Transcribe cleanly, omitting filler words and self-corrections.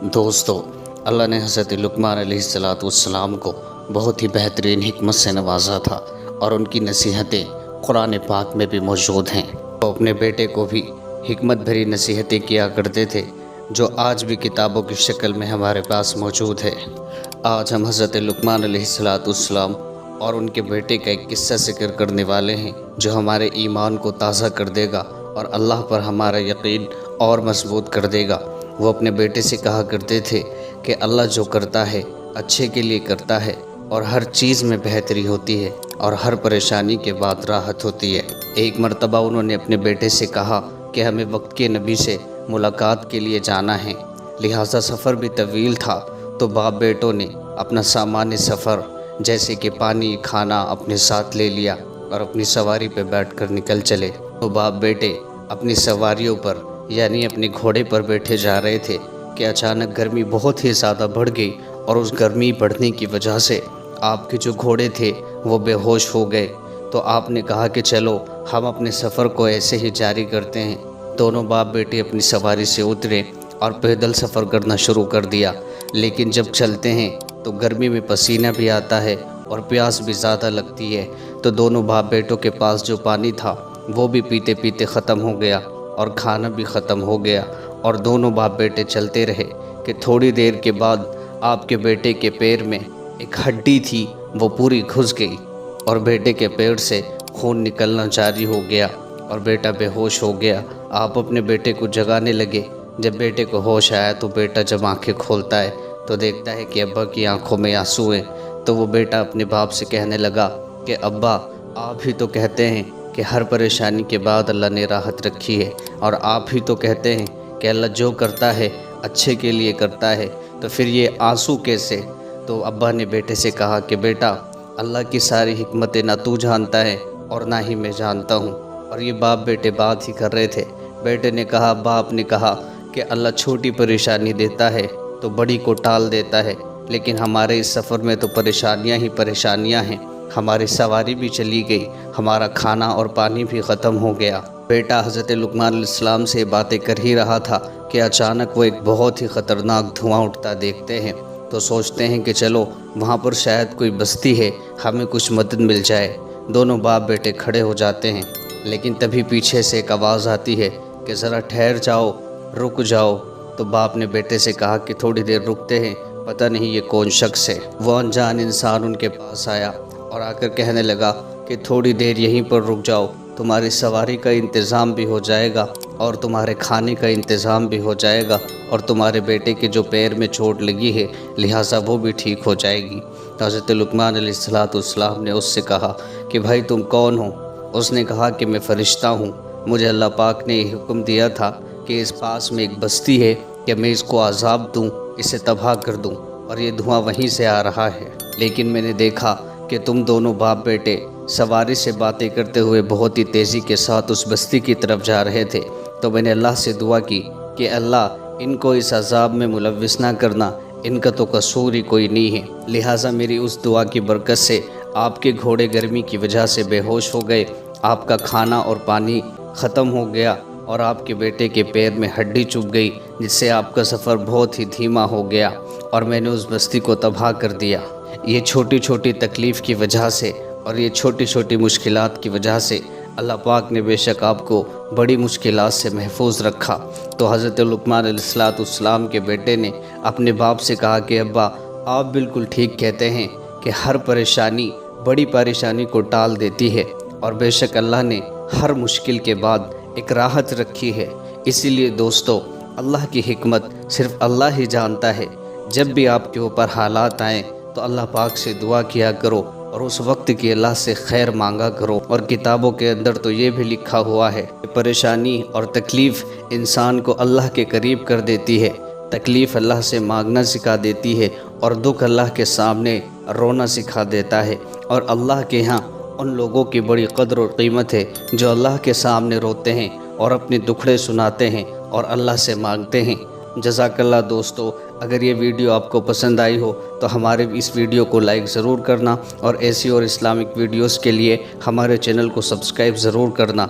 دوستو، اللہ نے حضرت لقمان علیہ السلام کو بہت ہی بہترین حکمت سے نوازا تھا اور ان کی نصیحتیں قرآن پاک میں بھی موجود ہیں۔ وہ اپنے بیٹے کو بھی حکمت بھری نصیحتیں کیا کرتے تھے جو آج بھی کتابوں کی شکل میں ہمارے پاس موجود ہے۔ آج ہم حضرت لقمان علیہ السلام اور ان کے بیٹے کا ایک قصہ ذکر کرنے والے ہیں جو ہمارے ایمان کو تازہ کر دے گا اور اللہ پر ہمارا یقین اور مضبوط کر دے گا۔ وہ اپنے بیٹے سے کہا کرتے تھے کہ اللہ جو کرتا ہے اچھے کے لیے کرتا ہے اور ہر چیز میں بہتری ہوتی ہے اور ہر پریشانی کے بعد راحت ہوتی ہے۔ ایک مرتبہ انہوں نے اپنے بیٹے سے کہا کہ ہمیں وقت کے نبی سے ملاقات کے لیے جانا ہے، لہٰذا سفر بھی طویل تھا، تو باپ بیٹوں نے اپنا سامان سفر جیسے کہ پانی کھانا اپنے ساتھ لے لیا اور اپنی سواری پہ بیٹھ کر نکل چلے۔ تو باپ بیٹے اپنی سواریوں پر یعنی اپنے گھوڑے پر بیٹھے جا رہے تھے کہ اچانک گرمی بہت ہی زیادہ بڑھ گئی اور اس گرمی بڑھنے کی وجہ سے آپ کے جو گھوڑے تھے وہ بے ہوش ہو گئے۔ تو آپ نے کہا کہ چلو ہم اپنے سفر کو ایسے ہی جاری کرتے ہیں۔ دونوں باپ بیٹے اپنی سواری سے اترے اور پیدل سفر کرنا شروع کر دیا، لیکن جب چلتے ہیں تو گرمی میں پسینہ بھی آتا ہے اور پیاس بھی زیادہ لگتی ہے، تو دونوں باپ بیٹوں کے پاس جو پانی تھا وہ بھی پیتے پیتے ختم ہو گیا اور کھانا بھی ختم ہو گیا، اور دونوں باپ بیٹے چلتے رہے کہ تھوڑی دیر کے بعد آپ کے بیٹے کے پیر میں ایک ہڈی تھی وہ پوری گھس گئی اور بیٹے کے پیر سے خون نکلنا جاری ہو گیا اور بیٹا بے ہوش ہو گیا۔ آپ اپنے بیٹے کو جگانے لگے۔ جب بیٹے کو ہوش آیا تو بیٹا جب آنکھیں کھولتا ہے تو دیکھتا ہے کہ ابا کی آنکھوں میں آنسو ہیں۔ تو وہ بیٹا اپنے باپ سے کہنے لگا کہ ابا، آپ ہی تو کہتے ہیں کہ ہر پریشانی کے بعد اللہ نے راحت رکھی ہے، اور آپ ہی تو کہتے ہیں کہ اللہ جو کرتا ہے اچھے کے لیے کرتا ہے، تو پھر یہ آنسو کیسے؟ تو ابا نے بیٹے سے کہا کہ بیٹا، اللہ کی ساری حکمتیں نہ تو جانتا ہے اور نہ ہی میں جانتا ہوں۔ اور یہ باپ بیٹے بات ہی کر رہے تھے۔ بیٹے نے کہا، باپ نے کہا کہ اللہ چھوٹی پریشانی دیتا ہے تو بڑی کو ٹال دیتا ہے، لیکن ہمارے اس سفر میں تو پریشانیاں ہی پریشانیاں ہیں۔ ہماری سواری بھی چلی گئی، ہمارا کھانا اور پانی بھی ختم ہو گیا۔ بیٹا حضرت لقمان علیہ السلام سے باتیں کر ہی رہا تھا کہ اچانک وہ ایک بہت ہی خطرناک دھواں اٹھتا دیکھتے ہیں، تو سوچتے ہیں کہ چلو وہاں پر شاید کوئی بستی ہے، ہمیں کچھ مدد مل جائے۔ دونوں باپ بیٹے کھڑے ہو جاتے ہیں، لیکن تبھی پیچھے سے ایک آواز آتی ہے کہ ذرا ٹھہر جاؤ، رک جاؤ۔ تو باپ نے بیٹے سے کہا کہ تھوڑی دیر رکتے ہیں، پتہ نہیں یہ کون شخص ہے۔ وہ انجان انسان ان کے پاس آیا اور آ کر کہنے لگا کہ تھوڑی دیر یہیں پر رک جاؤ، تمہاری سواری کا انتظام بھی ہو جائے گا اور تمہارے کھانے کا انتظام بھی ہو جائے گا، اور تمہارے بیٹے کے جو پیر میں چوٹ لگی ہے لہٰذا وہ بھی ٹھیک ہو جائے گی۔ تو حضرت لقمان علیہ السلام نے اس سے کہا کہ بھائی تم کون ہو؟ اس نے کہا کہ میں فرشتہ ہوں، مجھے اللہ پاک نے یہ حکم دیا تھا کہ اس پاس میں ایک بستی ہے کہ میں اس کو عذاب دوں، اسے تباہ کر دوں، اور یہ دھواں وہیں سے آ رہا ہے، لیکن میں نے دیکھا کہ تم دونوں باپ بیٹے سواری سے باتیں کرتے ہوئے بہت ہی تیزی کے ساتھ اس بستی کی طرف جا رہے تھے، تو میں نے اللہ سے دعا کی کہ اللہ ان کو اس عذاب میں ملوث نہ کرنا، ان کا تو قصور ہی کوئی نہیں ہے۔ لہٰذا میری اس دعا کی برکت سے آپ کے گھوڑے گرمی کی وجہ سے بے ہوش ہو گئے، آپ کا کھانا اور پانی ختم ہو گیا، اور آپ کے بیٹے کے پیر میں ہڈی چبھ گئی، جس سے آپ کا سفر بہت ہی دھیما ہو گیا اور میں نے اس بستی کو تباہ کر دیا۔ یہ چھوٹی چھوٹی تکلیف کی وجہ سے اور یہ چھوٹی چھوٹی مشکلات کی وجہ سے اللہ پاک نے بے شک آپ کو بڑی مشکلات سے محفوظ رکھا۔ تو حضرت لقمان علیہ السلام کے بیٹے نے اپنے باپ سے کہا کہ ابا، آپ بالکل ٹھیک کہتے ہیں کہ ہر پریشانی بڑی پریشانی کو ٹال دیتی ہے، اور بے شک اللہ نے ہر مشکل کے بعد ایک راحت رکھی ہے۔ اسی لیے دوستو، اللہ کی حکمت صرف اللہ ہی جانتا ہے۔ جب بھی آپ کے اوپر حالات آئیں تو اللہ پاک سے دعا کیا کرو اور اس وقت کی اللہ سے خیر مانگا کرو۔ اور کتابوں کے اندر تو یہ بھی لکھا ہوا ہے کہ پریشانی اور تکلیف انسان کو اللہ کے قریب کر دیتی ہے، تکلیف اللہ سے مانگنا سکھا دیتی ہے، اور دکھ اللہ کے سامنے رونا سکھا دیتا ہے۔ اور اللہ کے ہاں ان لوگوں کی بڑی قدر اور قیمت ہے جو اللہ کے سامنے روتے ہیں اور اپنے دکھڑے سناتے ہیں اور اللہ سے مانگتے ہیں۔ جزاک اللہ دوستو، اگر یہ ویڈیو آپ کو پسند آئی ہو تو ہمارے اس ویڈیو کو لائک ضرور کرنا، اور ایسی اور اسلامک ویڈیوز کے لیے ہمارے چینل کو سبسکرائب ضرور کرنا۔